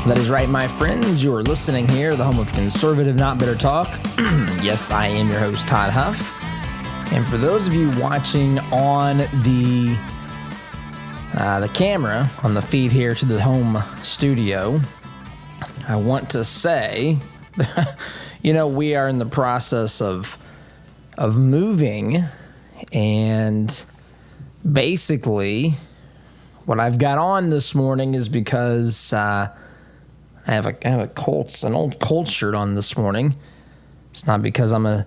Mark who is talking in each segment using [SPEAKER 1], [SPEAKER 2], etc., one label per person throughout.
[SPEAKER 1] That is right, my friends. You are listening here, the home of conservative, not bitter talk. Yes, I am your host, Todd Huff. And for those of you watching on the camera, on the feed here to the home studio, I want to say, we are in the process of moving, and basically what I've got on this morning is because I have an old Colts shirt on this morning. It's not because I'm a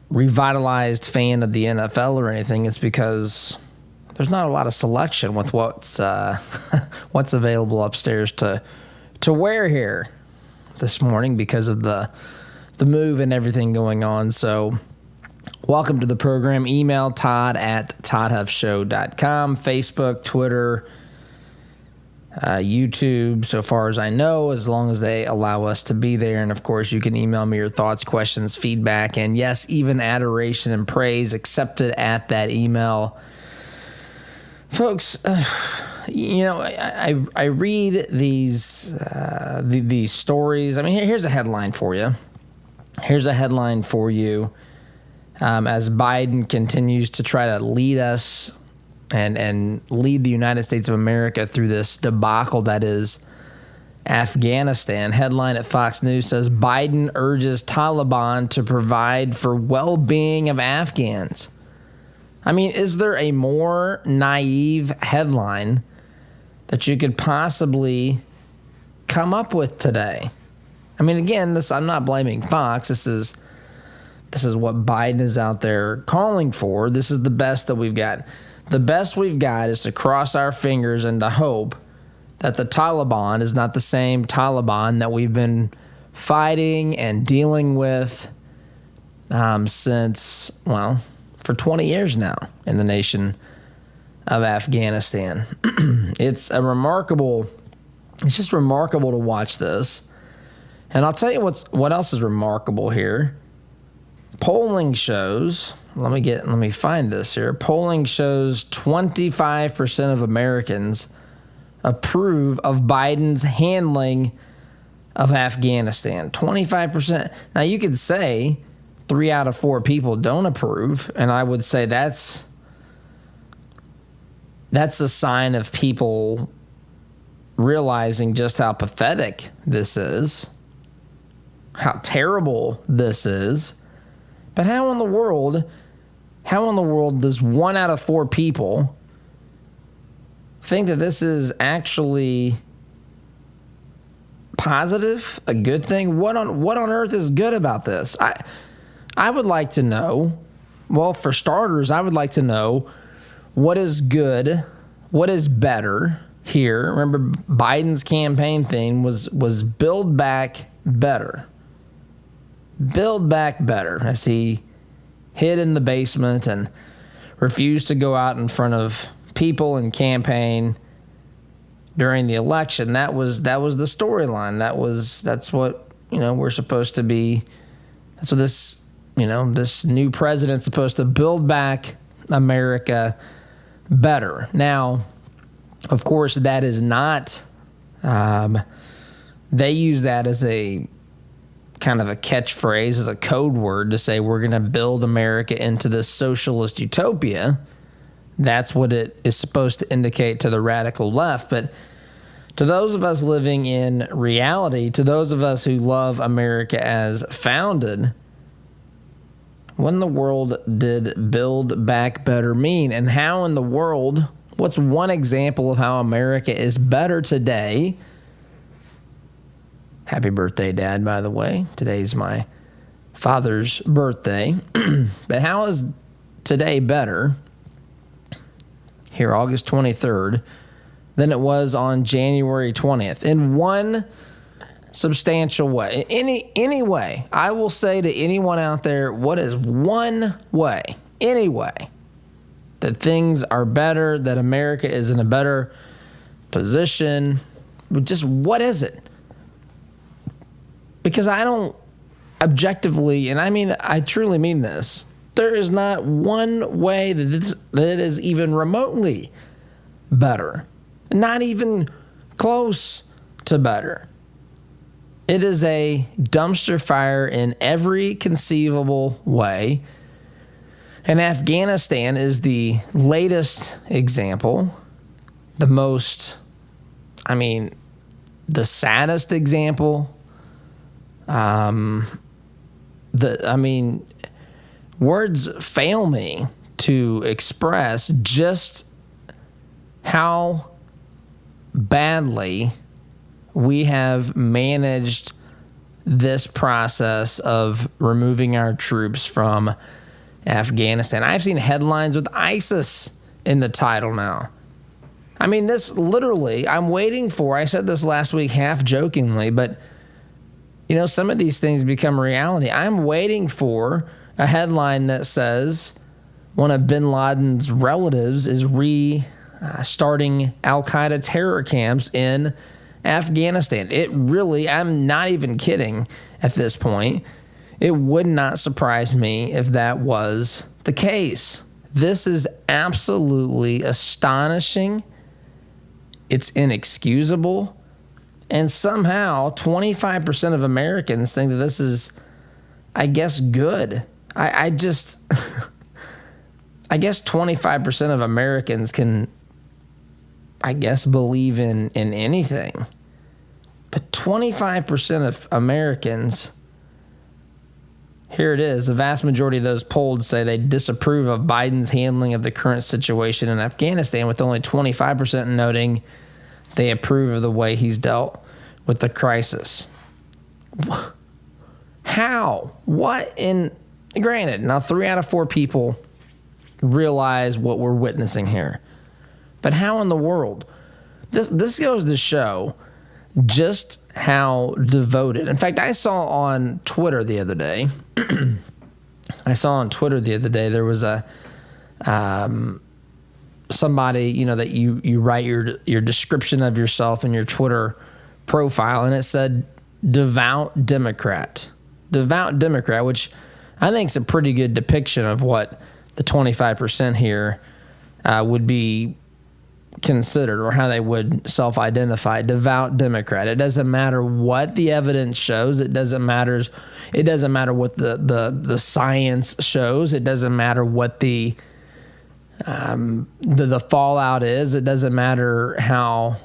[SPEAKER 1] revitalized fan of the NFL or anything. It's because there's not a lot of selection with what's available upstairs to wear here this morning because of the move and everything going on. So welcome to the program. Email todd@toddhuffshow.com, Facebook, Twitter, YouTube, so far as I know, as long as they allow us to be there. And of course, you can email me your thoughts, questions, feedback, and yes, even adoration and praise accepted at that email. Folks, I read these stories. I mean, here's a headline for you. As Biden continues to try to lead us and lead the United States of America through this debacle that is Afghanistan. Headline at Fox News says, Biden urges Taliban to provide for well-being of Afghans. I mean, is there a more naive headline that you could possibly come up with today? I mean, again, I'm not blaming Fox. This is what Biden is out there calling for. This is the best that we've got. The best we've got is to cross our fingers and to hope that the Taliban is not the same Taliban that we've been fighting and dealing with since, for 20 years now in the nation of Afghanistan. It's just remarkable to watch this. And I'll tell you what else is remarkable here. Polling shows, let me find this here. Polling shows 25% of Americans approve of Biden's handling of Afghanistan. 25%. Now you could say 3 out of 4 people don't approve, and I would say that's a sign of people realizing just how pathetic this is, how terrible this is. But how in the world does 1 out of 4 people think that this is actually positive, a good thing? What on earth is good about this? I would like to know. Well, for starters, I would like to know what is good, what is better here. Remember, Biden's campaign theme was Build Back Better. Build back better, as he hid in the basement and refused to go out in front of people and campaign during the election. That was the storyline. That's what we're supposed to be. That's what this new president's supposed to build back America better. Now, of course, that is not. They use that as a kind of a catchphrase, as a code word to say we're going to build America into this socialist utopia. That's what it is supposed to indicate to the radical left. But to those of us living in reality, to those of us who love America as founded, what in the world did Build Back Better mean? And how in the world, what's one example of how America is better today? Happy birthday, Dad, by the way. Today's my father's birthday. But how is today better, here August 23rd, than it was on January 20th? In one substantial way. Any way. I will say to anyone out there, what is one way, any way, that things are better, that America is in a better position? Just what is it? Because I don't objectively, and I truly mean this, there is not one way that it is even remotely better. Not even close. to better. It is a dumpster fire in every conceivable way. And Afghanistan is the latest example, the saddest example. Words fail me to express just how badly we have managed this process of removing our troops from Afghanistan. I've seen headlines with ISIS in the title now. I mean, this literally, I'm waiting for, I said this last week half jokingly, but some of these things become reality. I'm waiting for a headline that says one of bin Laden's relatives is starting al-Qaeda terror camps in Afghanistan. It really, I'm not even kidding at this point. It would not surprise me if that was the case. This is absolutely astonishing. It's inexcusable. And somehow 25% of Americans think that this is, I guess, good. I guess 25% of Americans can, I guess, believe in anything. But 25% of Americans, here it is, the vast majority of those polled say they disapprove of Biden's handling of the current situation in Afghanistan, with only 25% noting they approve of the way he's dealt with the crisis. How? What? Granted, now 3 out of 4 people realize what we're witnessing here. But how in the world? This goes to show just how devoted. In fact, I saw on Twitter the other day, there was a somebody, that you write your description of yourself in your Twitter profile, and it said devout Democrat, which I think is a pretty good depiction of what the 25% here would be considered, or how they would self-identify. Devout Democrat. It doesn't matter what the evidence shows. It doesn't matter what the science shows. It doesn't matter what the fallout is. It doesn't matter how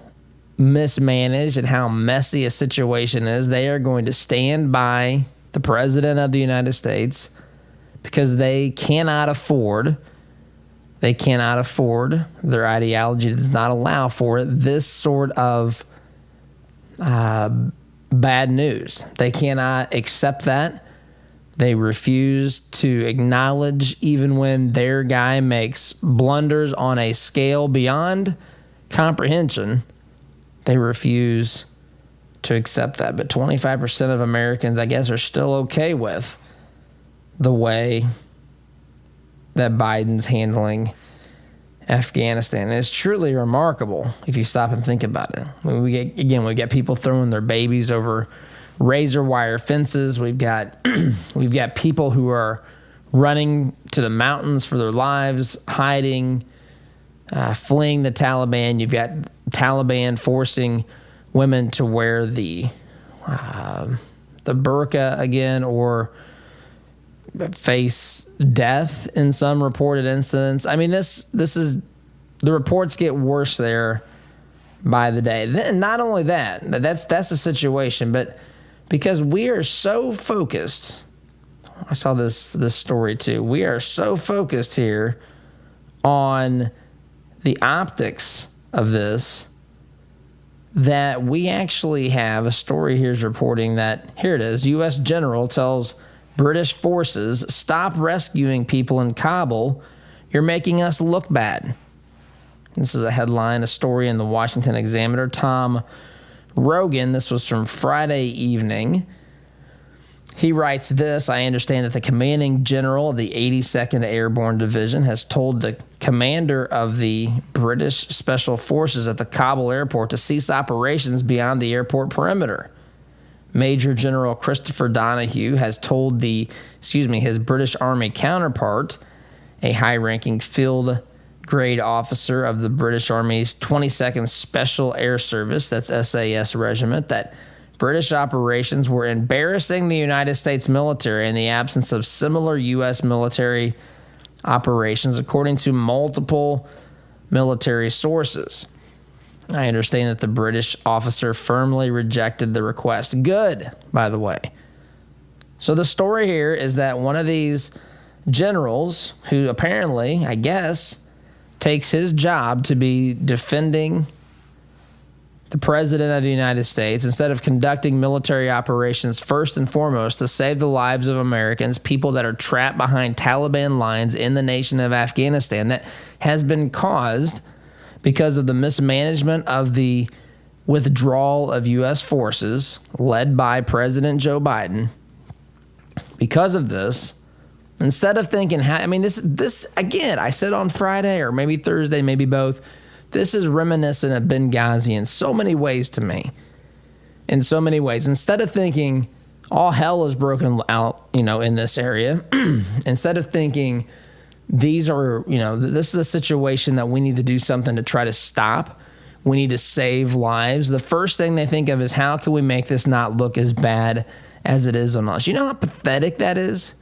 [SPEAKER 1] mismanaged and how messy a situation is. They are going to stand by the President of the United States because they cannot afford, their ideology does not allow for it, this sort of bad news. They cannot accept that. They refuse to acknowledge, even when their guy makes blunders on a scale beyond comprehension, they refuse to accept that. But 25% of Americans, I guess, are still okay with the way that Biden's handling Afghanistan. And it's truly remarkable if you stop and think about it. I mean, we get people throwing their babies over razor wire fences. We've got people who are running to the mountains for their lives, hiding, fleeing the Taliban. You've got Taliban forcing women to wear the burqa again, or face death in some reported incidents. I mean, this is, the reports get worse there by the day. Then not only that's the situation, but because we are so focused, I saw this story too. We are so focused here on the optics of this that we actually have a story here's reporting that, here it is, U.S. general tells British forces, stop rescuing people in Kabul. You're making us look bad. This is a headline, a story in the Washington Examiner. Tom Rogan, this was from Friday evening. He writes this: I understand that the commanding general of the 82nd Airborne Division has told the commander of the British Special Forces at the Kabul airport to cease operations beyond the airport perimeter. Major General Christopher Donahue has told his British Army counterpart, a high-ranking field grade officer of the British Army's 22nd Special Air Service, that's SAS regiment, that British operations were embarrassing the United States military in the absence of similar U.S. military operations, according to multiple military sources. I understand that the British officer firmly rejected the request. Good, by the way. So the story here is that one of these generals, who apparently, I guess, takes his job to be defending the President of the United States, instead of conducting military operations first and foremost to save the lives of Americans, people that are trapped behind Taliban lines in the nation of Afghanistan, that has been caused because of the mismanagement of the withdrawal of U.S. forces led by President Joe Biden. Because of this, instead of thinking, this again, I said on Friday or maybe Thursday, maybe both, this is reminiscent of Benghazi in so many ways to me. In so many ways. Instead of thinking all hell is broken out, in this area, instead of thinking these are, this is a situation that we need to do something to try to stop. We need to save lives. The first thing they think of is, how can we make this not look as bad as it is on us? You know how pathetic that is?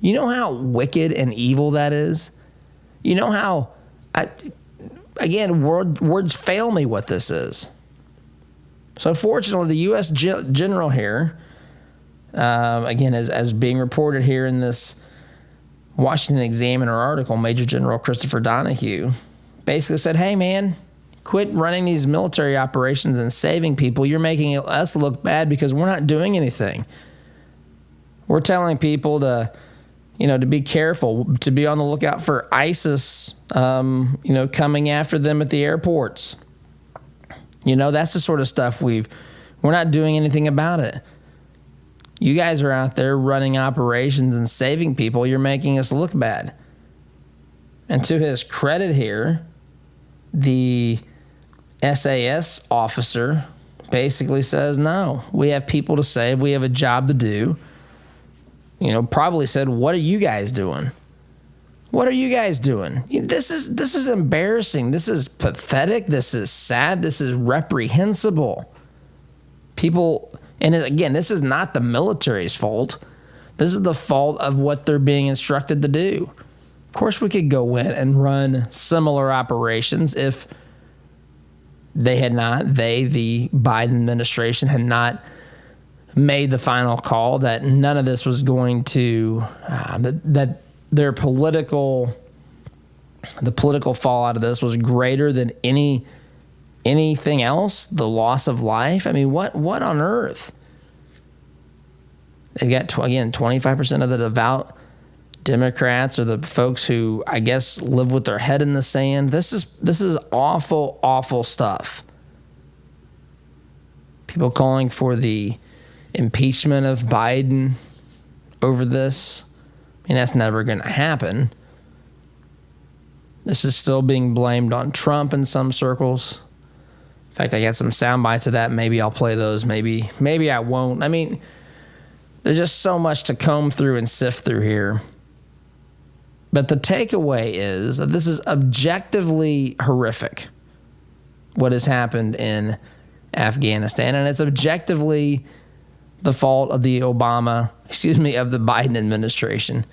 [SPEAKER 1] You know how wicked and evil that is? You know how... Again, words fail me what this is. So fortunately, the U.S. general here, again, as being reported here in this Washington Examiner article, Major General Christopher Donahue basically said, hey, man, quit running these military operations and saving people. You're making us look bad because we're not doing anything. We're telling people to be careful, to be on the lookout for ISIS, coming after them at the airports. That's the sort of stuff we're not doing anything about it. You guys are out there running operations and saving people. You're making us look bad. And to his credit here, the SAS officer basically says, no, we have people to save. We have a job to do. Probably said, what are you guys doing? What are you guys doing? This is embarrassing. This is pathetic. This is sad. This is reprehensible. People, and again, this is not the military's fault. This is the fault of what they're being instructed to do. Of course, we could go in and run similar operations if the Biden administration, had not made the final call that none of this was going to, that the political fallout of this was greater than anything else, the loss of life. I mean, what on earth? They've got, again, 25% of the devout Democrats, or the folks who, I guess, live with their head in the sand. This is awful, awful stuff. People calling for the impeachment of Biden over this. I mean, that's never going to happen. This is still being blamed on Trump in some circles. In fact, I got some sound bites of that. Maybe I'll play those. Maybe I won't. I mean, there's just so much to comb through and sift through here. But the takeaway is that this is objectively horrific, what has happened in Afghanistan, and it's objectively the fault of the Biden administration,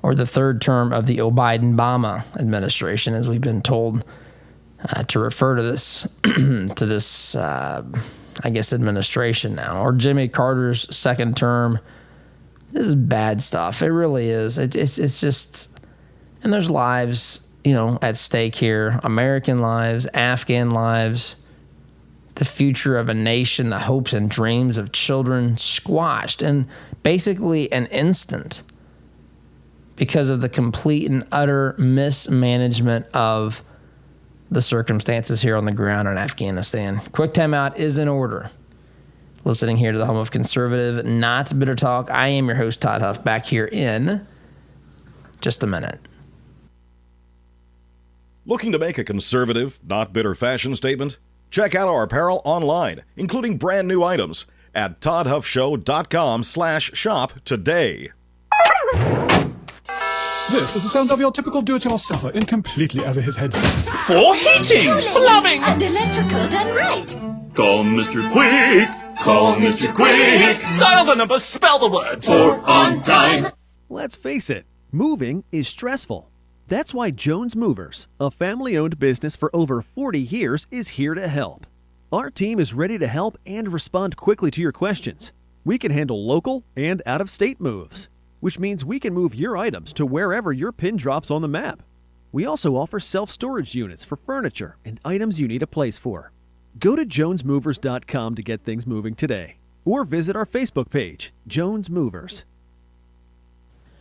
[SPEAKER 1] or the third term of the Biden-Bama administration, as we've been told to refer to this administration now, or Jimmy Carter's second term. This is bad stuff. It really is. It's just, and there's lives, at stake here, American lives, Afghan lives, the future of a nation, the hopes and dreams of children squashed in basically an instant because of the complete and utter mismanagement of the circumstances here on the ground in Afghanistan. Quick timeout is in order. Listening here to the home of conservative, not bitter talk. I am your host, Todd Huff, back here in just a minute.
[SPEAKER 2] Looking to make a conservative, not bitter fashion statement? Check out our apparel online, including brand new items at toddhuffshow.com/shop today.
[SPEAKER 3] This is the sound of your typical do-it-yourselfer in completely over his head.
[SPEAKER 4] For heating, plumbing,
[SPEAKER 5] and electrical done right.
[SPEAKER 4] Call Mr. Quick. Call Mr. Quick. Dial the number, spell the words. For on time.
[SPEAKER 6] Let's face it, moving is stressful. That's why Jones Movers, a family-owned business for over 40 years, is here to help. Our team is ready to help and respond quickly to your questions. We can handle local and out-of-state moves, which means we can move your items to wherever your pin drops on the map. We also offer self-storage units for furniture and items you need a place for. Go to jonesmovers.com to get things moving today, or visit our Facebook page, Jones Movers.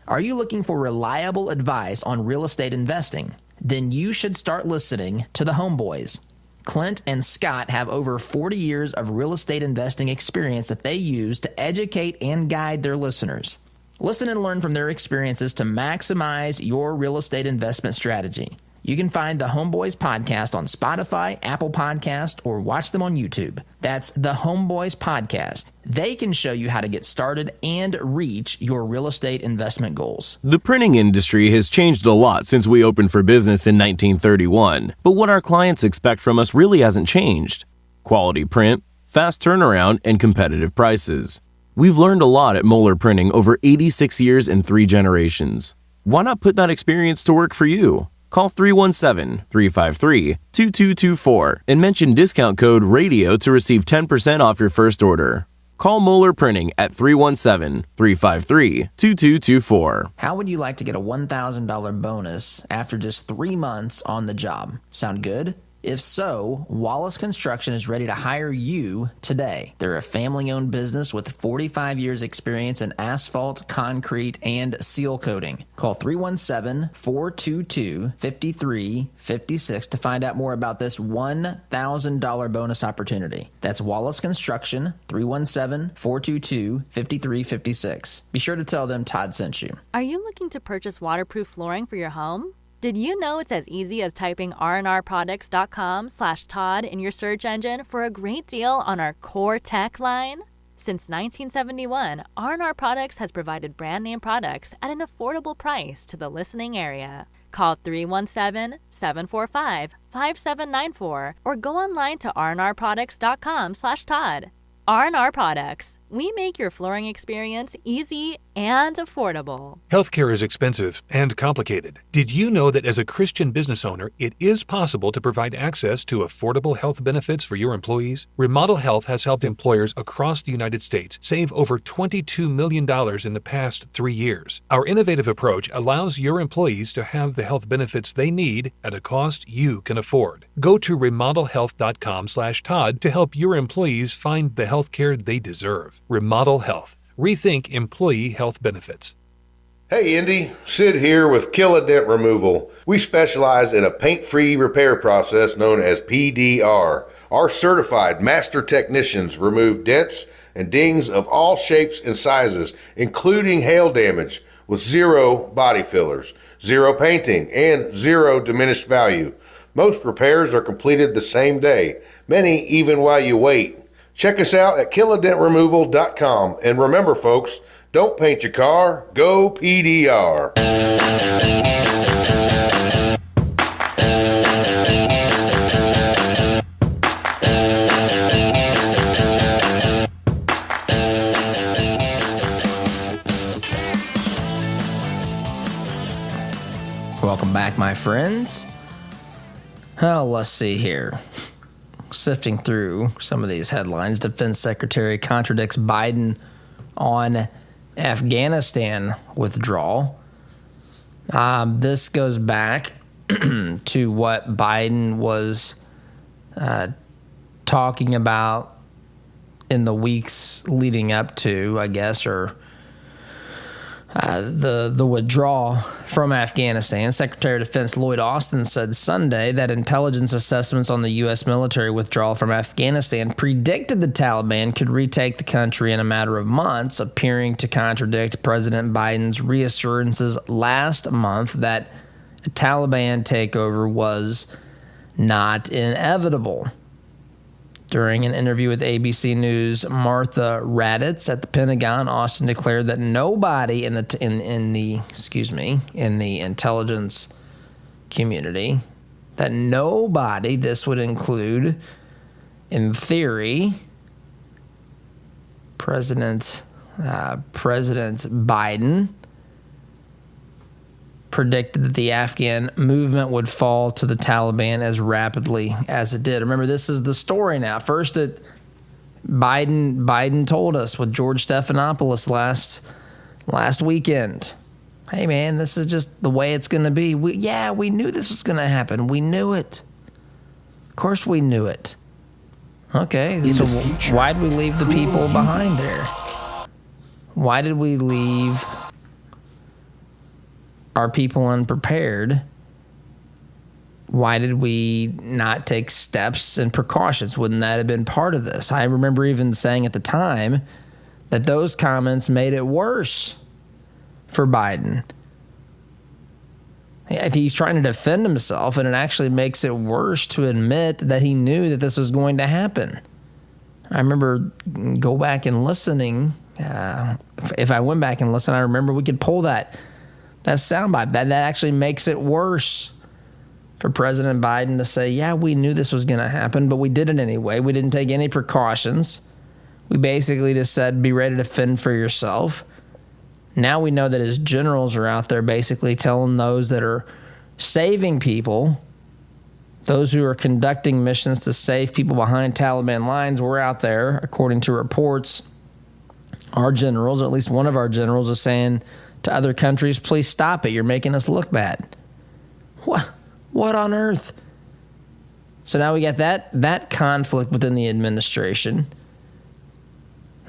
[SPEAKER 1] Are you looking for reliable advice on real estate investing? Then you should start listening to the Homeboys. Clint and Scott have over 40 years of real estate investing experience that they use to educate and guide their listeners. Listen and learn from their experiences to maximize your real estate investment strategy. You can find the Homeboys podcast on Spotify, Apple Podcast, or watch them on YouTube. That's the Homeboys podcast. They can show you how to get started and reach your real estate investment goals.
[SPEAKER 7] The printing industry has changed a lot since we opened for business in 1931, but what our clients expect from us really hasn't changed. Quality print, fast turnaround, and competitive prices. We've learned a lot at Moeller Printing over 86 years and 3 generations. Why not put that experience to work for you? Call 317-353-2224 and mention discount code RADIO to receive 10% off your first order. Call Moeller Printing at 317-353-2224.
[SPEAKER 1] How would you like to get a $1,000 bonus after just 3 months on the job? Sound good? If so, Wallace Construction is ready to hire you today. They're a family-owned business with 45 years experience in asphalt, concrete, and seal coating. Call 317-422-5356 to find out more about this $1,000 bonus opportunity. That's Wallace Construction, 317-422-5356. Be sure to tell them Todd sent you.
[SPEAKER 8] Are you looking to purchase waterproof flooring for your home? Did you know it's as easy as typing rnrproducts.com/Todd in your search engine for a great deal on our core tech line? Since 1971, R&R Products has provided brand name products at an affordable price to the listening area. Call 317-745-5794 or go online to rnrproducts.com/Todd. R&R Products. We make your flooring experience easy and affordable.
[SPEAKER 3] Healthcare is expensive and complicated. Did you know that as a Christian business owner, it is possible to provide access to affordable health benefits for your employees? Remodel Health has helped employers across the United States save over $22 million in the past 3 years. Our innovative approach allows your employees to have the health benefits they need at a cost you can afford. Go to remodelhealth.com/Todd to help your employees find the health care they deserve. Remodel Health. Rethink employee health benefits.
[SPEAKER 9] Hey Indy, Sid here with Kill a Dent Removal. We specialize in a paint-free repair process known as PDR. Our certified master technicians remove dents and dings of all shapes and sizes, including hail damage, with 0 body fillers, 0 painting, and 0 diminished value. Most repairs are completed the same day, many even while you wait. Check us out at killadentremoval.com. And remember, folks, don't paint your car, go PDR.
[SPEAKER 1] Welcome back, my friends. Oh, let's see here. Sifting through some of these headlines, Defense Secretary contradicts Biden on Afghanistan withdrawal. This goes back to what Biden was talking about in the weeks leading up to, I guess, or the withdrawal from Afghanistan. Secretary of Defense Lloyd Austin said Sunday that intelligence assessments on the U.S. military withdrawal from Afghanistan predicted the Taliban could retake the country in a matter of months, appearing to contradict President Biden's reassurances last month that a Taliban takeover was not inevitable. During an interview with ABC News, Martha Raddatz at the Pentagon, Austin declared that nobody in the intelligence community, that nobody, this would include, in theory, President Biden, predicted that the Afghan movement would fall to the Taliban as rapidly as it did. Remember, this is the story now. First, Biden told us with George Stephanopoulos last weekend, hey, man, this is just the way it's going to be. We knew this was going to happen. We knew it. Of course we knew it. Okay, so why did we leave the people behind there? Why did we leave our people unprepared? Why did we not take steps and precautions? Wouldn't that have been part of this? I remember even saying at the time that those comments made it worse for Biden. He's trying to defend himself, and it actually makes it worse to admit that he knew that this was going to happen. I remember go back and listening. If I went back and listened, I remember we could pull that soundbite. That actually makes it worse for President Biden to say, yeah, we knew this was going to happen, but we did it anyway. We didn't take any precautions. We basically just said, be ready to fend for yourself. Now we know that his generals are out there basically telling those that are saving people, those who are conducting missions to save people behind Taliban lines, we're out there, according to reports, our generals, or at least one of our generals, is saying to other countries, please stop it. You're making us look bad. What on earth? So now we got that conflict within the administration.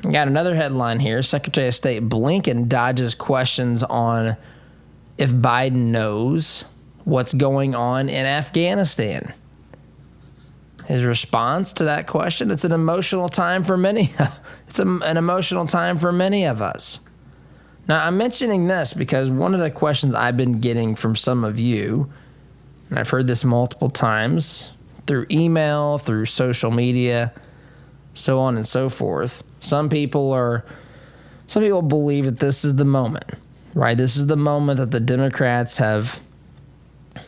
[SPEAKER 1] We got another headline here. Secretary of State Blinken dodges questions on if Biden knows what's going on in Afghanistan. His response to that question, it's an emotional time for many. It's an emotional time for many of us. Now, I'm mentioning this because one of the questions I've been getting from some of you, and I've heard this multiple times through email, through social media, so on and so forth. Some people believe that this is the moment, right? This is the moment that the Democrats have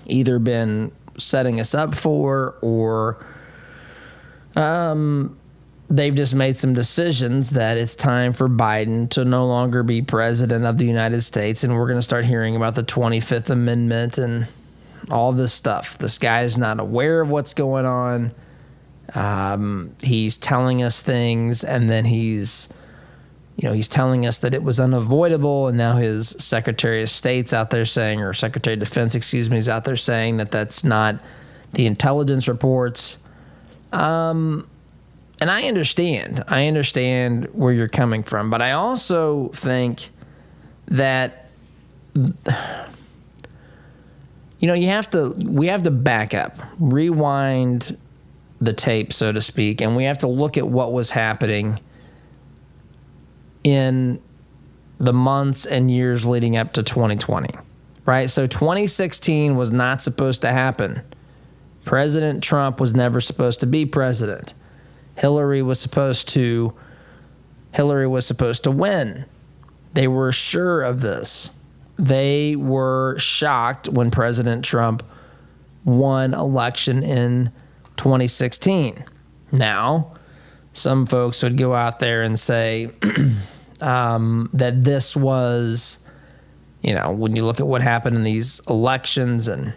[SPEAKER 1] either been setting us up for, or they've just made some decisions that it's time for Biden to no longer be president of the United States, and we're going to start hearing about the 25th Amendment and all this stuff. This guy is not aware of what's going on. He's telling us things, and then he's telling us that it was unavoidable, and now his Secretary of State's out there saying, or Secretary of Defense, is out there saying that that's not the intelligence reports. And I understand where you're coming from, but I also think that, we have to back up, rewind the tape, so to speak, and we have to look at what was happening in the months and years leading up to 2020, right? So 2016 was not supposed to happen. President Trump was never supposed to be president. Hillary was supposed to win. They were sure of this. They were shocked when President Trump won election in 2016. Now, some folks would go out there and say that this was, when you look at what happened in these elections and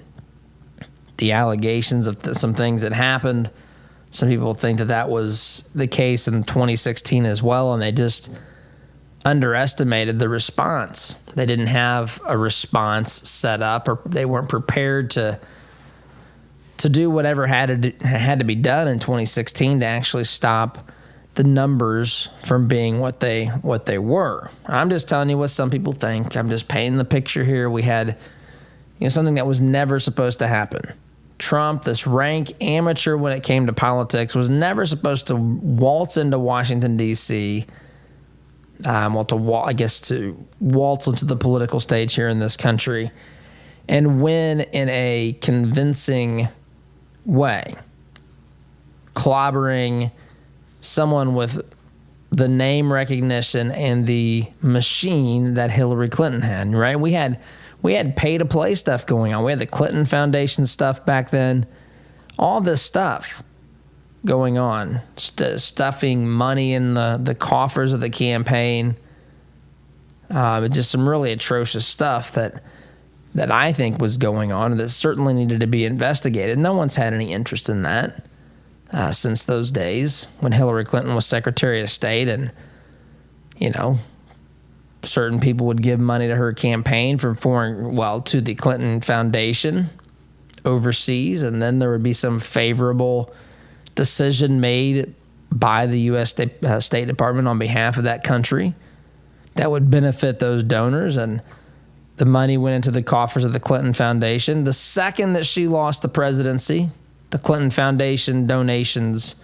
[SPEAKER 1] the allegations of some things that happened, some people think that was the case in 2016 as well, and they just underestimated the response. They didn't have a response set up, or they weren't prepared to do whatever had to be done in 2016 to actually stop the numbers from being what they were. I'm just telling you what some people think. I'm just painting the picture here. We had something that was never supposed to happen. Trump, this rank amateur when it came to politics, was never supposed to waltz into Washington, D.C., to waltz into the political stage here in this country and win in a convincing way, clobbering someone with the name recognition and the machine that Hillary Clinton had, right? We had pay-to-play stuff going on. We had the Clinton Foundation stuff back then. All this stuff going on, stuffing money in the coffers of the campaign. Just some really atrocious stuff that I think was going on that certainly needed to be investigated. No one's had any interest in that since those days when Hillary Clinton was Secretary of State, and certain people would give money to her campaign from to the Clinton Foundation overseas, and then there would be some favorable decision made by the U.S. State Department on behalf of that country that would benefit those donors, and the money went into the coffers of the Clinton Foundation. The second that she lost the presidency, the Clinton Foundation donations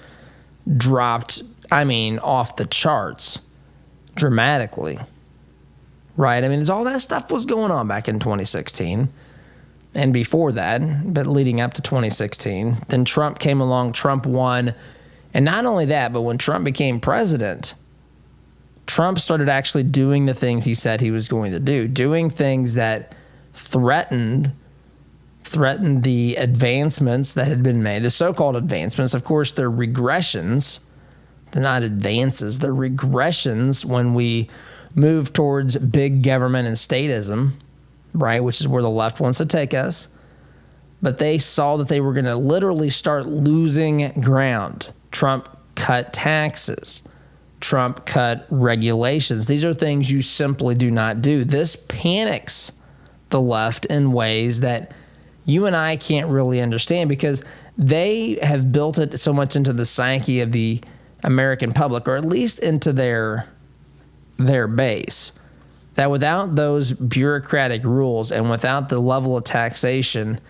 [SPEAKER 1] dropped, off the charts dramatically. Right? All that stuff was going on back in 2016 and before that, but leading up to 2016. Then Trump came along, Trump won. And not only that, but when Trump became president, Trump started actually doing the things he said he was going to do, doing things that threatened the advancements that had been made, the so-called advancements. Of course, they're regressions. They're not advances. They're regressions when we move towards big government and statism, right, which is where the left wants to take us. But they saw that they were going to literally start losing ground. Trump cut taxes. Trump cut regulations. These are things you simply do not do. This panics the left in ways that you and I can't really understand, because they have built it so much into the psyche of the American public, or at least into their base, that without those bureaucratic rules and without the level of taxation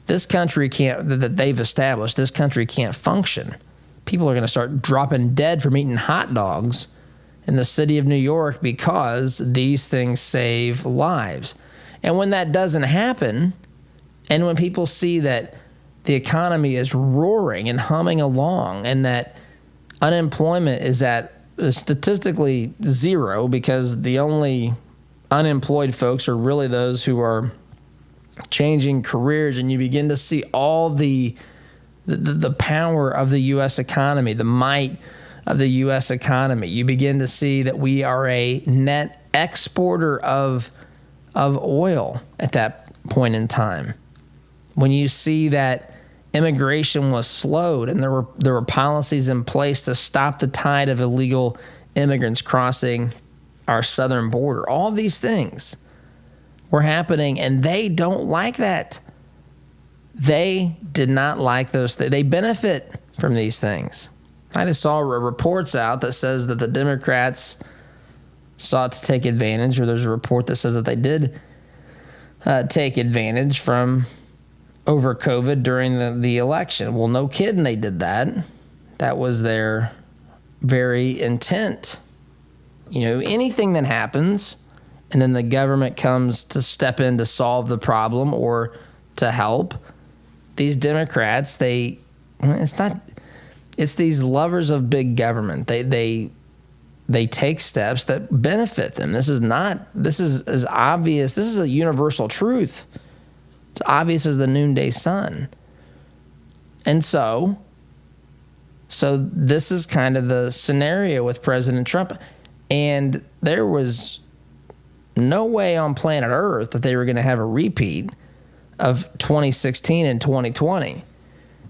[SPEAKER 1] this country that they've established, this country can't function. People are going to start dropping dead from eating hot dogs in the city of New York because these things save lives. And when that doesn't happen, and when people see that the economy is roaring and humming along, and that unemployment is at statistically zero, because the only unemployed folks are really those who are changing careers, and you begin to see all the power of the U.S. economy, the might of the U.S. economy. You begin to see that we are a net exporter of oil at that point in time. When you see that immigration was slowed and there were policies in place to stop the tide of illegal immigrants crossing our southern border, all these things were happening, and they don't like that. They did not like those things. They benefit from these things. I just saw reports out that says that the Democrats sought to take advantage, or there's a report that says that they did take advantage from over COVID during the election. Well, no kidding, they did that. That was their very intent. Anything that happens, and then the government comes to step in to solve the problem or to help, these Democrats, it's these lovers of big government. They take steps that benefit them. This is as obvious. This is a universal truth. It's obvious as the noonday sun. And so this is kind of the scenario with President Trump. And there was no way on planet Earth that they were going to have a repeat of 2016 and 2020.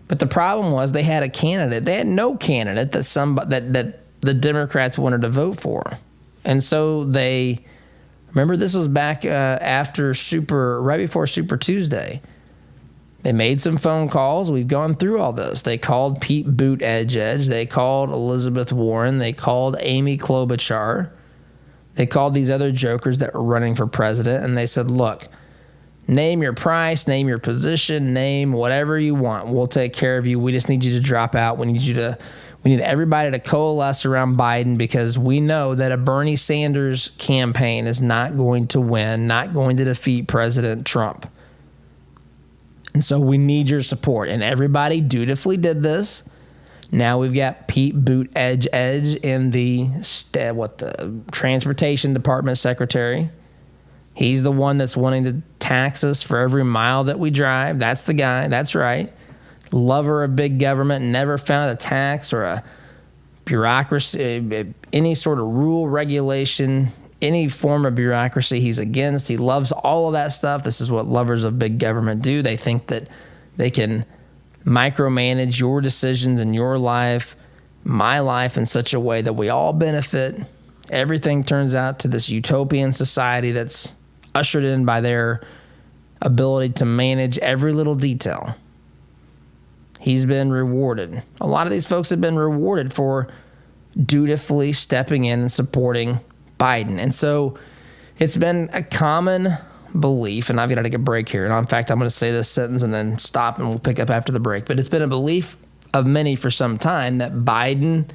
[SPEAKER 1] But the problem was they had a candidate. They had no candidate that the Democrats wanted to vote for. And so remember, this was back right before Super Tuesday. They made some phone calls. We've gone through all those. They called Pete Buttigieg. They called Elizabeth Warren. They called Amy Klobuchar. They called these other jokers that were running for president, and they said, look, name your price, name your position, name whatever you want. We'll take care of you. We just need you to drop out. We need everybody to coalesce around Biden, because we know that a Bernie Sanders campaign is not going to win, not going to defeat President Trump. And so we need your support. And everybody dutifully did this. Now we've got Pete Buttigieg in the Transportation Department Secretary. He's the one that's wanting to tax us for every mile that we drive. That's the guy. That's right. Lover of big government, never found a tax or a bureaucracy, any sort of rule, regulation, any form of bureaucracy he's against. He loves all of that stuff. This is what lovers of big government do. They think that they can micromanage your decisions in your life, my life, in such a way that we all benefit. Everything turns out to this utopian society that's ushered in by their ability to manage every little detail. He's been rewarded. A lot of these folks have been rewarded for dutifully stepping in and supporting Biden. And so it's been a common belief, and I've got to take a break here. And in fact, I'm going to say this sentence and then stop, and we'll pick up after the break. But it's been a belief of many for some time that Biden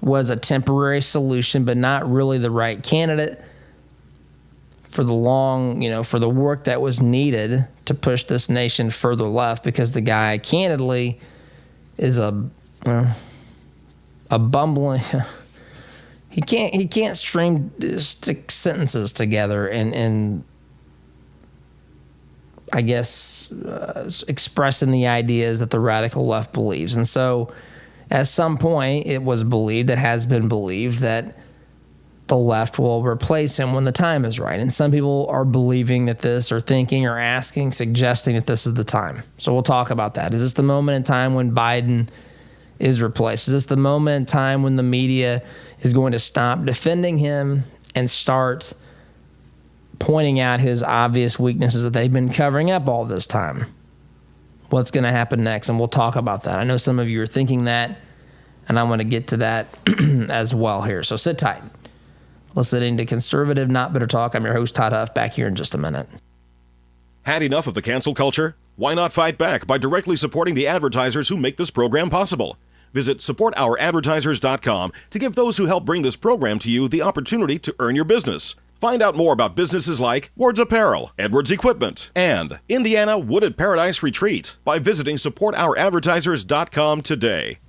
[SPEAKER 1] was a temporary solution, but not really the right candidate for the for the work that was needed to push this nation further left, because the guy, candidly, is a bumbling. He can't stick sentences together and I guess expressing the ideas that the radical left believes. And so at some point it was believed, it has been believed, that the left will replace him when the time is right. And some people are believing that this, or thinking, or asking, suggesting that this is the time. So we'll talk about that. Is this the moment in time when Biden is replaced? Is this the moment in time when the media is going to stop defending him and start pointing out his obvious weaknesses that they've been covering up all this time? What's going to happen next? And we'll talk about that. I know some of you are thinking that, and I want to get to that as well here. So sit tight. Listening to Conservative Not Bitter Talk. I'm your host, Todd Huff, back here in just a minute.
[SPEAKER 2] Had enough of the cancel culture? Why not fight back by directly supporting the advertisers who make this program possible? Visit supportouradvertisers.com to give those who help bring this program to you the opportunity to earn your business. Find out more about businesses like Ward's Apparel, Edwards Equipment, and Indiana Wooded Paradise Retreat by visiting supportouradvertisers.com today.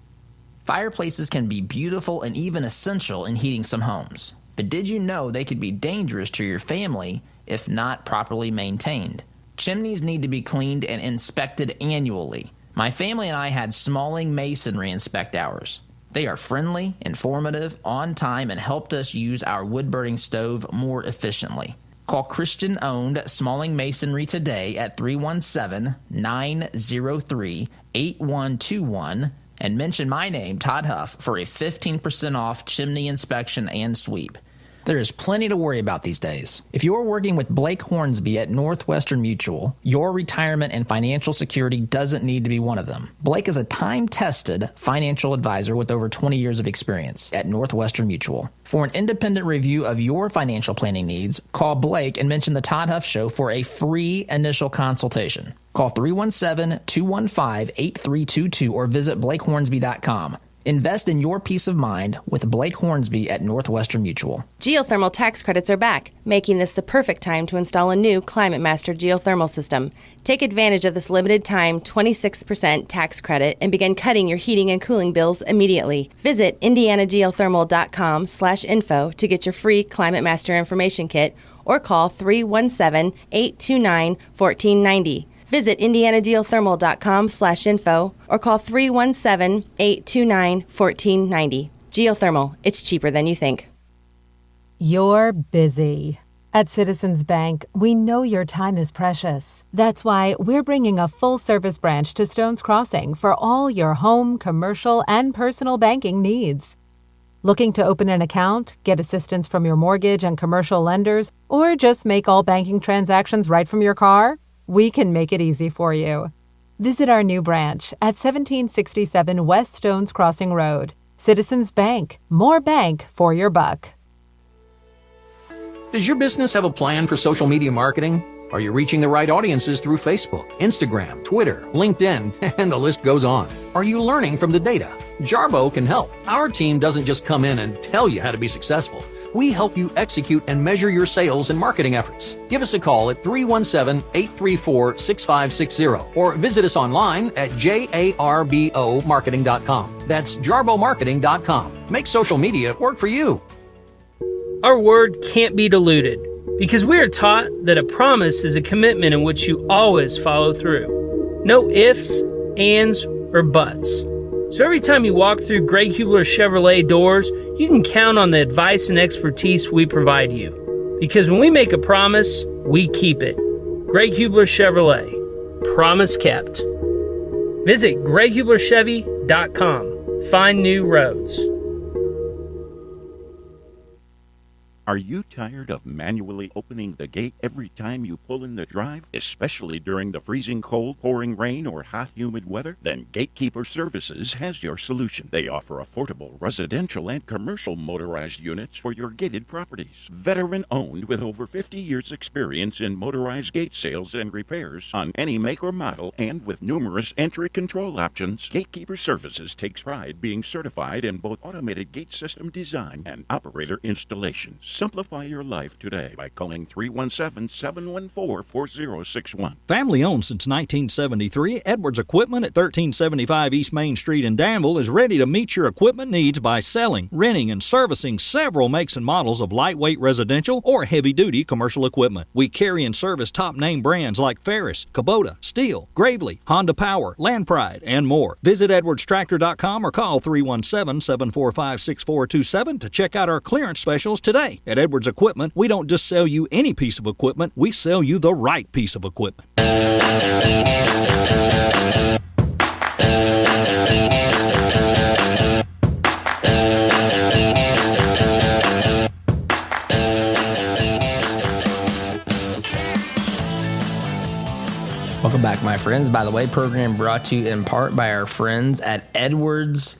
[SPEAKER 5] Fireplaces can be beautiful and even essential in heating some homes. But did you know they could be dangerous to your family if not properly maintained? Chimneys need to be cleaned and inspected annually. My family and I had Smalling Masonry inspect ours. They are friendly, informative, on time, and helped us use our wood-burning stove more efficiently. Call Christian-owned Smalling Masonry today at 317-903-8121 and mention my name, Todd Huff, for a 15% off chimney inspection and sweep. There is plenty to worry about these days. If you're working with Blake Hornsby at Northwestern Mutual, your retirement and financial security doesn't need to be one of them. Blake is a time-tested financial advisor with over 20 years of experience at Northwestern Mutual. For an independent review of your financial planning needs, call Blake and mention the Todd Huff Show for a free initial consultation. Call 317-215-8322 or visit blakehornsby.com. Invest in your peace of mind with Blake Hornsby at Northwestern Mutual.
[SPEAKER 10] Geothermal tax credits are back, making this the perfect time to install a new Climate Master geothermal system. Take advantage of this limited time 26% tax credit and begin cutting your heating and cooling bills immediately. Visit indianageothermal.com/info to get your free Climate Master information kit or call 317-829-1490. Visit indianageothermal.com/info or call 317-829-1490. Geothermal, it's cheaper than you think.
[SPEAKER 11] You're busy. At Citizens Bank, we know your time is precious. That's why we're bringing a full-service branch to Stones Crossing for all your home, commercial, and personal banking needs. Looking to open an account, get assistance from your mortgage and commercial lenders, or just make all banking transactions right from your car? We can make it easy for you. Visit our new branch at 1767 West Stones Crossing Road. Citizens Bank. More bank for your buck.
[SPEAKER 12] Does your business have a plan for social media marketing? Are you reaching the right audiences through Facebook, Instagram, Twitter, LinkedIn, and the list goes on? Are you learning from the data? Jarbo can help. Our team doesn't just come in and tell you how to be successful. we help you execute and measure your sales and marketing efforts. Give us a call at 317-834-6560 or visit us online at jarbomarketing.com. That's jarbomarketing.com. Make social media work for you.
[SPEAKER 13] Our word can't be diluted because we are taught that a promise is a commitment in which you always follow through. No ifs, ands, or buts. So every time you walk through Greg Hubler Chevrolet doors, you can count on the advice and expertise we provide you. Because when we make a promise, we keep it. Greg Hubler Chevrolet. Promise kept. Visit GregHublerChevy.com. Find new roads.
[SPEAKER 14] Are you tired of manually opening the gate every time you pull in the drive, especially during the freezing cold, pouring rain, or hot, humid weather? Then Gatekeeper Services has your solution. They offer affordable residential and commercial motorized units for your gated properties. Veteran-owned with over 50 years' experience in motorized gate sales and repairs on any make or model, and with numerous entry control options, Gatekeeper Services takes pride being certified in both automated gate system design and operator installation. Simplify your life today by calling 317-714-4061.
[SPEAKER 15] Family owned since 1973, Edwards Equipment at 1375 East Main Street in Danville is ready to meet your equipment needs by selling, renting, and servicing several makes and models of lightweight residential or heavy-duty commercial equipment. We carry and service top-name brands like Ferris, Kubota, Steel, Gravely, Honda Power, Land Pride, and more. Visit edwardstractor.com or call 317-745-6427 to check out our clearance specials today. At Edwards Equipment, we don't just sell you any piece of equipment, we sell you the right piece of equipment.
[SPEAKER 1] Welcome back, my friends. By the way, program brought to you in part by our friends at Edwards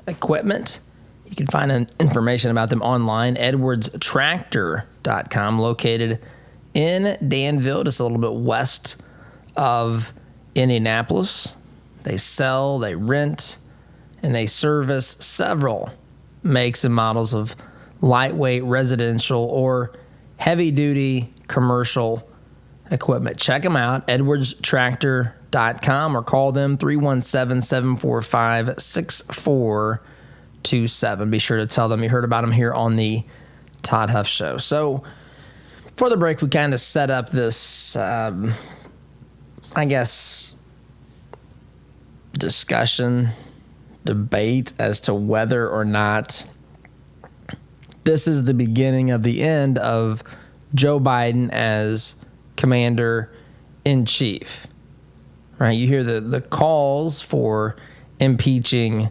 [SPEAKER 1] Equipment. You can find information about them online, edwardstractor.com, located in Danville, just a little bit west of Indianapolis. They sell, they rent, and they service several makes and models of lightweight residential or heavy-duty commercial equipment. Check them out, edwardstractor.com, or call them 317-745-6427. Be sure to tell them you heard about them here on the Todd Huff Show. So, for the break, we kind of set up this, debate as to whether or not this is the beginning of the end of Joe Biden as commander-in-chief. Right? You hear the calls for impeaching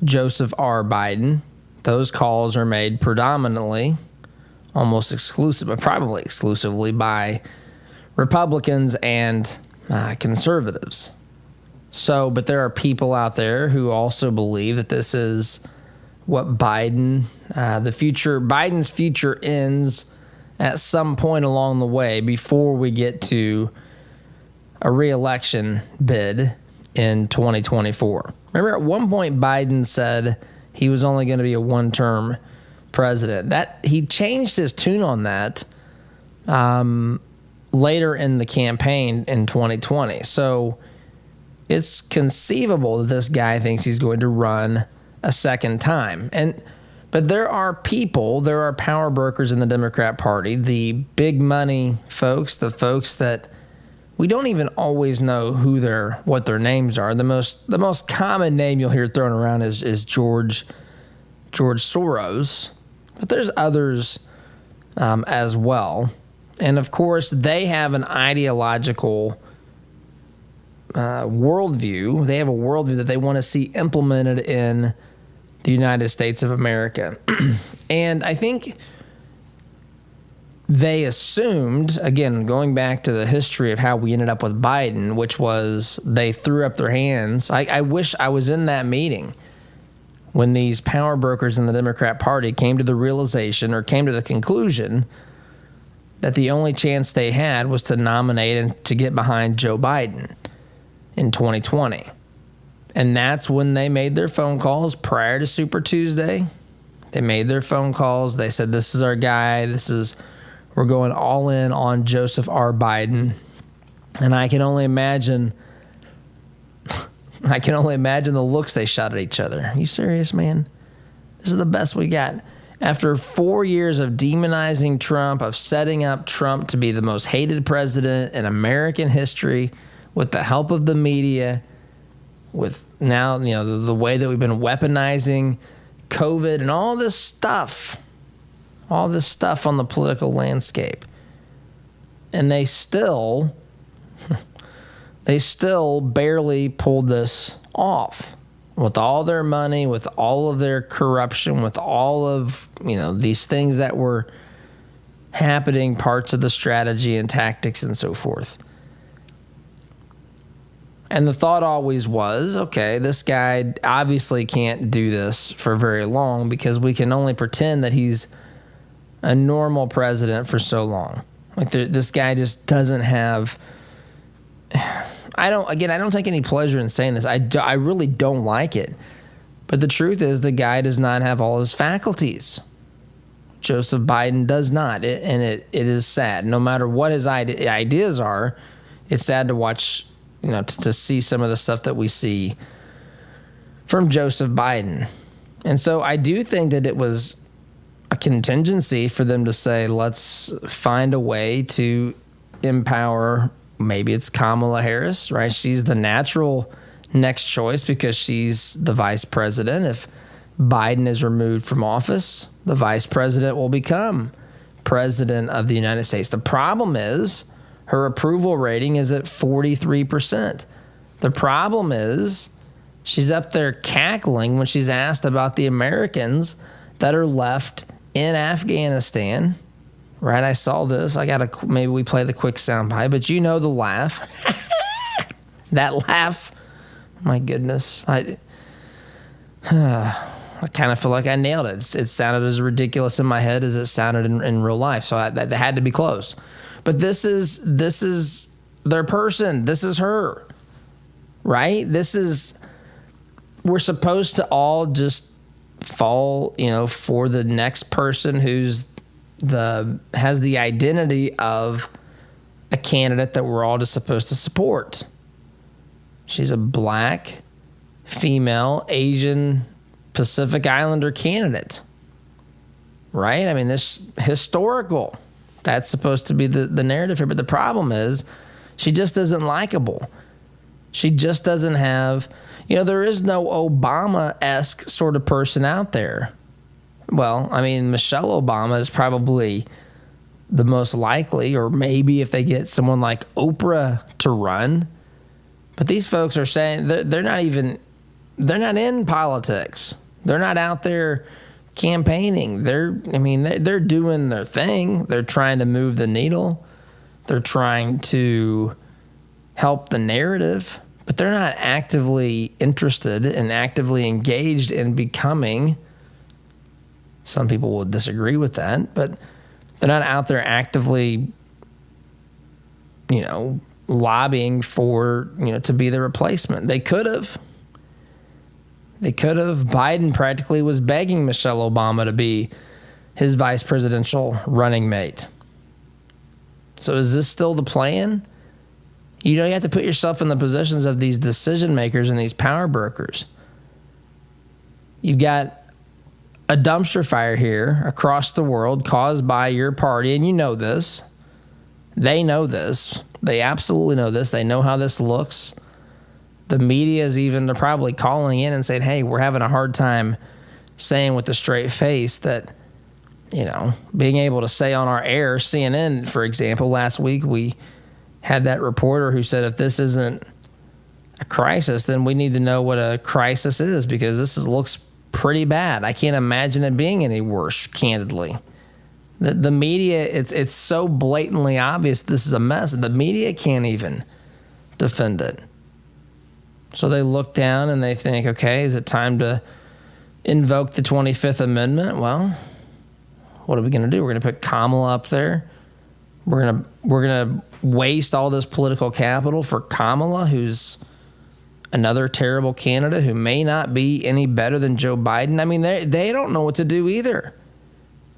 [SPEAKER 1] Joseph R. Biden. Those calls are made predominantly, almost probably exclusively by Republicans and conservatives. So, but there are people out there who also believe that this is what Biden's future ends at some point along the way before we get to a re-election bid in 2024. Remember, at one point, Biden said he was only going to be a one-term president. That he changed his tune on that later in the campaign in 2020. So it's conceivable that this guy thinks he's going to run a second time. But there are power brokers in the Democrat Party, the big money folks, the folks that we don't even always know what their names are. The most common name you'll hear thrown around is George Soros, but there's others as well. And of course, they have an ideological worldview. They have a worldview that they want to see implemented in the United States of America. And I think they assumed, again, going back to the history of how we ended up with Biden, which was they threw up their hands. I wish I was in that meeting when these power brokers in the Democrat Party came to the conclusion that the only chance they had was to nominate and to get behind Joe Biden in 2020. And that's when they made their phone calls prior to Super Tuesday, They made their phone calls. They said, this is our guy. We're going all in on Joseph R. Biden. And I can only imagine the looks they shot at each other. Are you serious, man? This is the best we got. After 4 years of demonizing Trump, of setting up Trump to be the most hated president in American history, with the help of the media, with now, the way that we've been weaponizing COVID and all this stuff on the political landscape. And they still barely pulled this off with all their money, with all of their corruption, with all of, these things that were happening, parts of the strategy and tactics and so forth. And the thought always was, okay, this guy obviously can't do this for very long because we can only pretend that he's a normal president for so long. Like this guy just doesn't have. I don't take any pleasure in saying this. I really don't like it. But the truth is, the guy does not have all his faculties. Joseph Biden does not, and it is sad. No matter what his ideas are, it's sad to watch. To see some of the stuff that we see from Joseph Biden. And so I do think that it was a contingency for them to say, let's find a way to empower, maybe it's Kamala Harris, right? She's the natural next choice because she's the vice president. If Biden is removed from office, the vice president will become president of the United States. The problem is, her approval rating is at 43%. The problem is she's up there cackling when she's asked about the Americans that are left in Afghanistan. Right? I saw this. Maybe we play the quick soundbite, but the laugh. That laugh. My goodness. I kind of feel like I nailed it. It sounded as ridiculous in my head as it sounded in real life. So that had to be close. But this is their person. This is her, right? We're supposed to all just fall, for the next person who's has the identity of a candidate that we're all just supposed to support. She's a black, female, Asian, Pacific Islander candidate, right? I mean, this historical. That's supposed to be the narrative here. But the problem is she just isn't likable. She just doesn't have, there is no Obama-esque sort of person out there. Well, I mean, Michelle Obama is probably the most likely, or maybe if they get someone like Oprah to run. But these folks are saying they're not in politics. They're not out there campaigning. They're doing their thing. They're trying to move the needle. They're trying to help the narrative, but they're not actively interested and actively engaged in becoming. Some people will disagree with that, but they're not out there actively, lobbying for, to be the replacement. They could have. Biden practically was begging Michelle Obama to be his vice presidential running mate. So is this still the plan? You have to put yourself in the positions of these decision makers and these power brokers. You've got a dumpster fire here across the world caused by your party, and you know this. They know this. They absolutely know this. They know how this looks. The media is they're probably calling in and saying, hey, we're having a hard time saying with a straight face that, being able to say on our air, CNN, for example, last week we had that reporter who said if this isn't a crisis, then we need to know what a crisis is because looks pretty bad. I can't imagine it being any worse, candidly. The media, it's so blatantly obvious this is a mess. The media can't even defend it. So they look down and they think, okay, is it time to invoke the 25th Amendment? Well, what are we going to do? We're going to put Kamala up there. We're going to waste all this political capital for Kamala, who's another terrible candidate who may not be any better than Joe Biden. I mean, they don't know what to do either.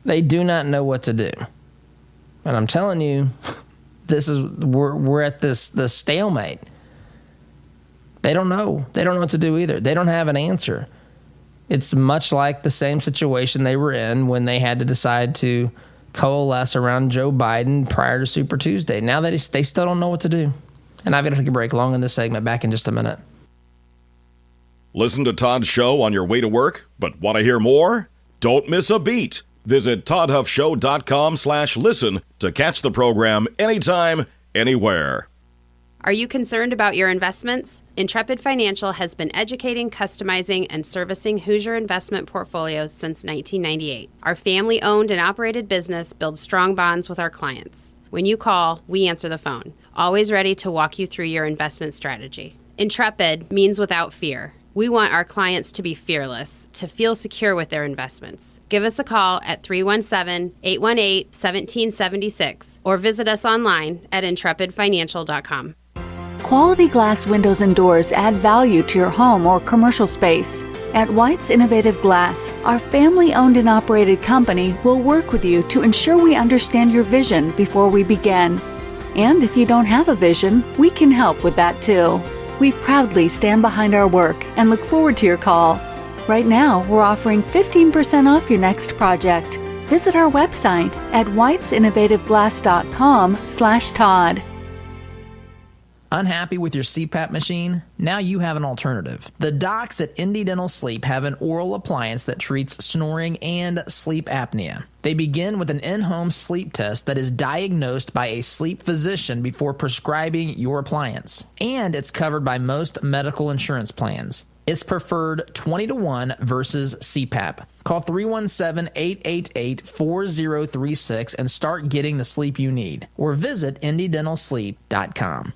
[SPEAKER 1] They do not know what to do. And I'm telling you, we're at this stalemate. They don't know. They don't know what to do either. They don't have an answer. It's much like the same situation they were in when they had to decide to coalesce around Joe Biden prior to Super Tuesday. Now they still don't know what to do. And I've got to take a break long in this segment. Back in just a minute.
[SPEAKER 2] Listen to Todd's show on your way to work, but want to hear more? Don't miss a beat. Visit toddhuffshow.com/listen to catch the program anytime, anywhere.
[SPEAKER 16] Are you concerned about your investments? Intrepid Financial has been educating, customizing, and servicing Hoosier investment portfolios since 1998. Our family-owned and operated business builds strong bonds with our clients. When you call, we answer the phone, always ready to walk you through your investment strategy. Intrepid means without fear. We want our clients to be fearless, to feel secure with their investments. Give us a call at 317-818-1776 or visit us online at intrepidfinancial.com.
[SPEAKER 17] Quality glass windows and doors add value to your home or commercial space. At White's Innovative Glass, our family-owned and operated company will work with you to ensure we understand your vision before we begin. And if you don't have a vision, we can help with that too. We proudly stand behind our work and look forward to your call. Right now, we're offering 15% off your next project. Visit our website at whitesinnovativeglass.com/Todd.
[SPEAKER 5] Unhappy with your CPAP machine? Now you have an alternative. The docs at Indy Dental Sleep have an oral appliance that treats snoring and sleep apnea. They begin with an in-home sleep test that is diagnosed by a sleep physician before prescribing your appliance. And it's covered by most medical insurance plans. It's preferred 20-1 versus CPAP. Call 317-888-4036 and start getting the sleep you need. Or visit indydentalsleep.com.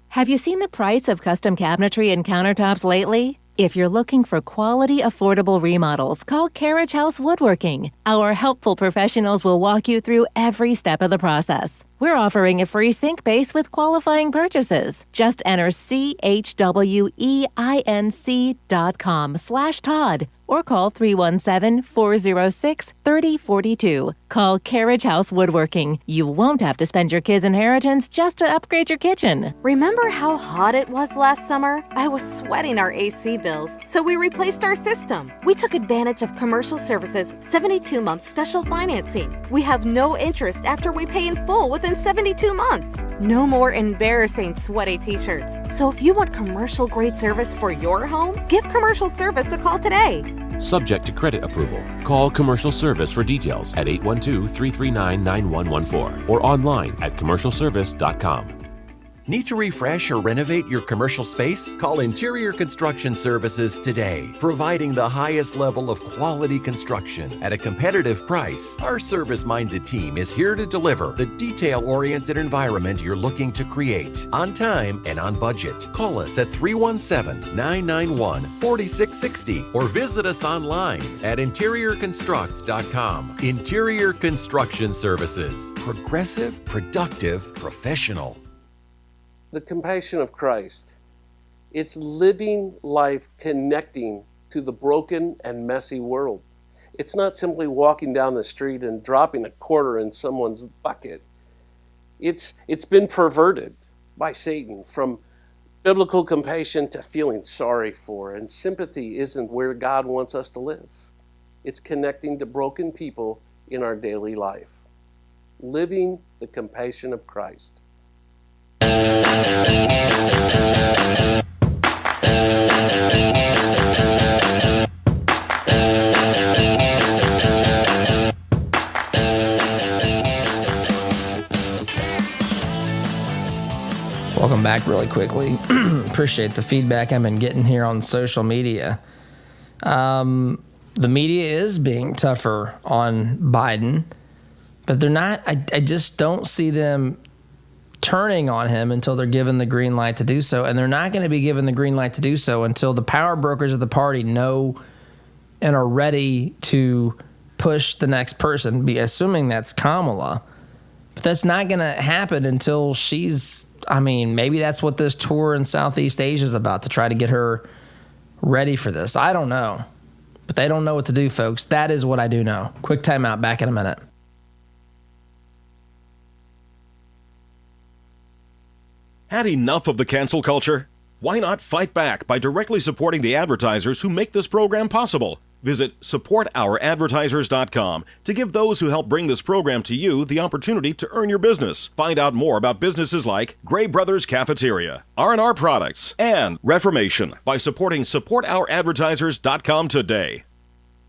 [SPEAKER 11] Have you seen the price of custom cabinetry and countertops lately? If you're looking for quality, affordable remodels, call Carriage House Woodworking. Our helpful professionals will walk you through every step of the process. We're offering a free sink base with qualifying purchases. Just enter CHWEINC.com/Todd or call 317-406-3042. Call Carriage House Woodworking. You won't have to spend your kids' inheritance just to upgrade your kitchen.
[SPEAKER 18] Remember how hot it was last summer? I was sweating our AC bills, so we replaced our system. We took advantage of Commercial Services' 72-month special financing. We have no interest after we pay in full within 72 months. No more embarrassing sweaty t-shirts. So if you want commercial-grade service for your home, give Commercial Service a call today.
[SPEAKER 19] Subject to credit approval. Call Commercial Service for details at 812-339-9114 or online at commercialservice.com.
[SPEAKER 20] Need to refresh or renovate your commercial space? Call Interior Construction Services today, providing the highest level of quality construction at a competitive price. Our service-minded team is here to deliver the detail-oriented environment you're looking to create, on time and on budget. Call us at 317-991-4660 or visit us online at interiorconstruct.com. Interior Construction Services. Progressive, productive, professional.
[SPEAKER 21] The compassion of Christ. It's living life connecting to the broken and messy world. It's not simply walking down the street and dropping a quarter in someone's bucket. It's been perverted by Satan from biblical compassion to feeling sorry for, and sympathy isn't where God wants us to live. It's connecting to broken people in our daily life. Living the compassion of Christ.
[SPEAKER 1] Welcome back really quickly. Appreciate the feedback I've been getting here on social media. The media is being tougher on Biden, but they're not. I just don't see them turning on him until they're given the green light to do so. And they're not going to be given the green light to do so until the power brokers of the party know and are ready to push the next person, assuming that's Kamala. But that's not going to happen until she's I mean, maybe that's what this tour in Southeast Asia is about, to try to get her ready for this. I don't know. But they don't know what to do, folks. That is what I do know. Quick timeout. Back in a minute.
[SPEAKER 2] Had enough of the cancel culture? Why not fight back by directly supporting the advertisers who make this program possible? Visit supportouradvertisers.com to give those who help bring this program to you the opportunity to earn your business. Find out more about businesses like Gray Brothers Cafeteria, R&R Products, and Reformation by supporting supportouradvertisers.com today.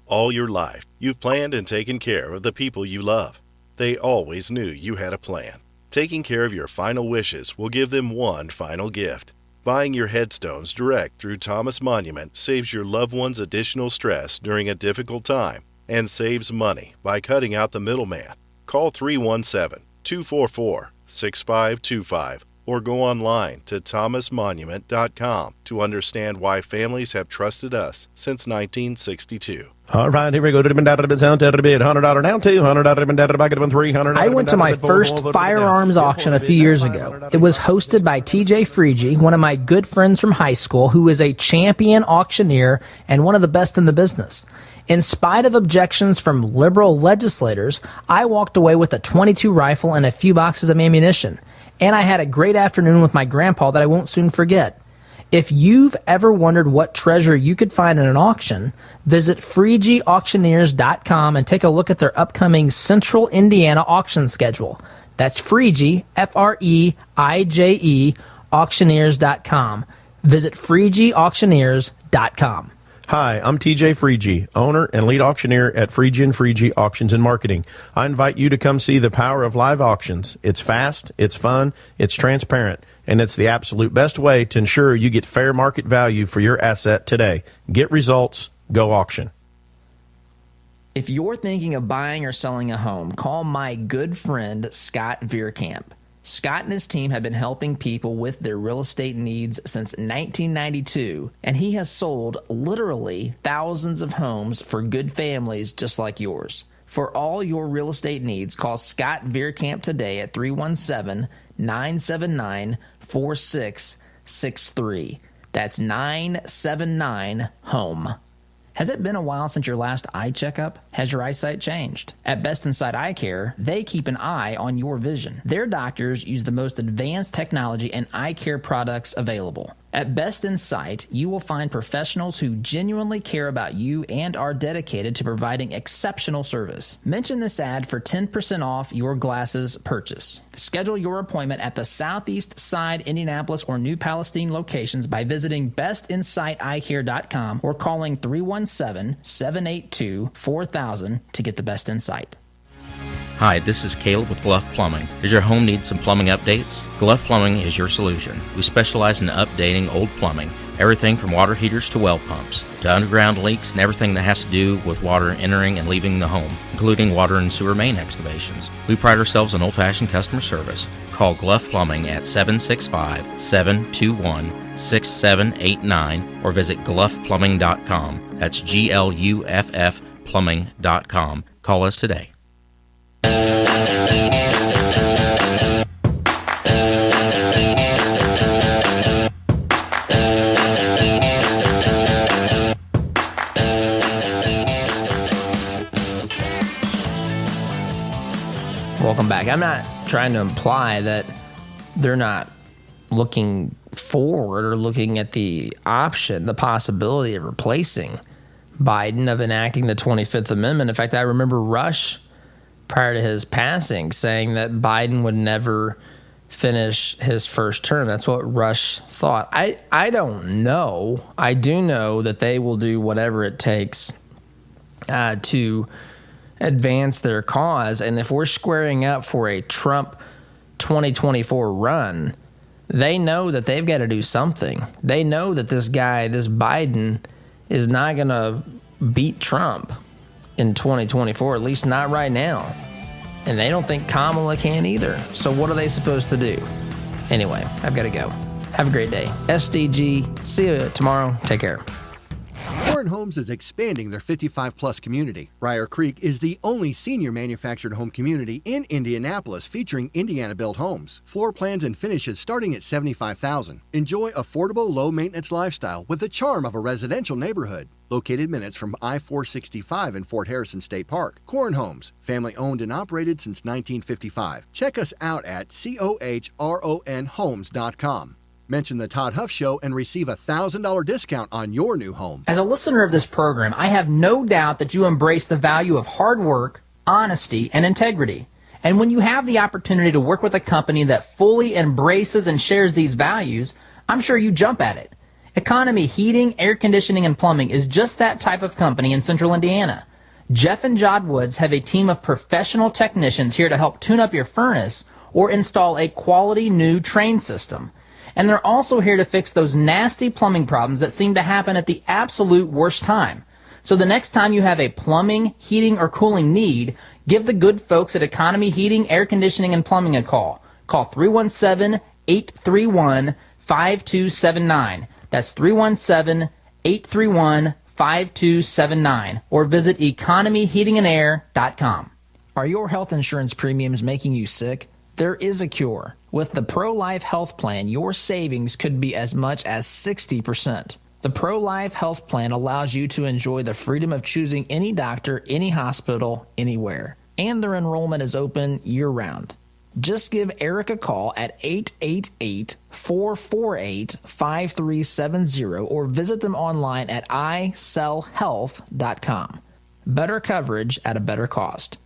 [SPEAKER 4] All your life, you've planned and taken care of the people you love. They always knew you had a plan. Taking care of your final wishes will give them one final gift. Buying your headstones direct through Thomas Monument saves your loved ones additional stress during a difficult time and saves money by cutting out the middleman. Call 317-244-6525 or go online to thomasmonument.com to understand why families have trusted us since 1962.
[SPEAKER 22] All right, here we go. $100 down, $200 back at $300.
[SPEAKER 5] I went to my first firearms auction a few years ago. It was hosted by TJ Freege, one of my good friends from high school, who is a champion auctioneer and one of the best in the business. In spite of objections from liberal legislators, I walked away with a .22 rifle and a few boxes of ammunition. And I had a great afternoon with my grandpa that I won't soon forget. If you've ever wondered what treasure you could find in an auction, visit FreegeAuctioneers.com and take a look at their upcoming Central Indiana auction schedule. That's Freege, F-R-E-I-J-E, auctioneers.com. Visit FreegeAuctioneers.com.
[SPEAKER 22] Hi, I'm TJ Freege, owner and lead auctioneer at Freege & Freege Auctions and Marketing. I invite you to come see the power of live auctions. It's fast, it's fun, it's transparent, and it's the absolute best way to ensure you get fair market value for your asset today. Get results, go auction.
[SPEAKER 5] If you're thinking of buying or selling a home, call my good friend Scott Veerkamp. Scott and his team have been helping people with their real estate needs since 1992, and he has sold literally thousands of homes for good families just like yours. For all your real estate needs, call Scott Veerkamp today at 317-979-4663. That's 979-HOME. Has it been a while since your last eye checkup? Has your eyesight changed? At Best Insight Eye Care, they keep an eye on your vision. Their doctors use the most advanced technology and eye care products available. At Best Insight, you will find professionals who genuinely care about you and are dedicated to providing exceptional service. Mention this ad for 10% off your glasses purchase. Schedule your appointment at the Southeast Side, Indianapolis, or New Palestine locations by visiting bestinsighteyecare.com or calling 317-782-4000 to get the best insight.
[SPEAKER 23] Hi, this is Caleb with Bluff Plumbing. Does your home need some plumbing updates? Bluff Plumbing is your solution. We specialize in updating old plumbing, everything from water heaters to well pumps, to underground leaks and everything that has to do with water entering and leaving the home, including water and sewer main excavations. We pride ourselves on old-fashioned customer service. Call Bluff Plumbing at 765-721-6789 or visit gluffplumbing.com. That's GLUFF plumbing.com. Call us today.
[SPEAKER 1] Welcome back. I'm not trying to imply that they're not looking forward or looking at the option, the possibility of replacing Biden, of enacting the 25th Amendment. In fact, I remember Rush, prior to his passing, saying that Biden would never finish his first term. That's what Rush thought. I don't know. I do know that they will do whatever it takes to advance their cause. And if we're squaring up for a Trump 2024 run, they know that they've got to do something. They know that this guy, this Biden, is not going to beat Trump in 2024, at least not right now. And they don't think Kamala can either. So what are they supposed to do? Anyway, I've got to go. Have a great day. SDG. See you tomorrow. Take care.
[SPEAKER 6] Corin Homes is expanding their 55-plus community. Briar Creek is the only senior manufactured home community in Indianapolis featuring Indiana-built homes. Floor plans and finishes starting at $75,000. Enjoy affordable, low-maintenance lifestyle with the charm of a residential neighborhood. Located minutes from I-465 in Fort Harrison State Park. Corin Homes, family-owned and operated since 1955. Check us out at COHRONhomes.com. Mention the Todd Huff Show and receive a $1,000 discount on your new home.
[SPEAKER 5] As a listener of this program, I have no doubt that you embrace the value of hard work, honesty, and integrity. And when you have the opportunity to work with a company that fully embraces and shares these values, I'm sure you jump at it. Economy Heating, Air Conditioning, and Plumbing is just that type of company in Central Indiana. Jeff and Jod Woods have a team of professional technicians here to help tune up your furnace or install a quality new train system. And they're also here to fix those nasty plumbing problems that seem to happen at the absolute worst time. So the next time you have a plumbing, heating, or cooling need, give the good folks at Economy Heating, Air Conditioning, and Plumbing a call. Call 317-831-5279. That's 317-831-5279. Or visit economyheatingandair.com. Are your health insurance premiums making you sick? There is a cure. With the Pro-Life Health Plan, your savings could be as much as 60%. The Pro-Life Health Plan allows you to enjoy the freedom of choosing any doctor, any hospital, anywhere. And their enrollment is open year-round. Just give Eric a call at 888-448-5370 or visit them online at isellhealth.com. Better coverage at a better cost.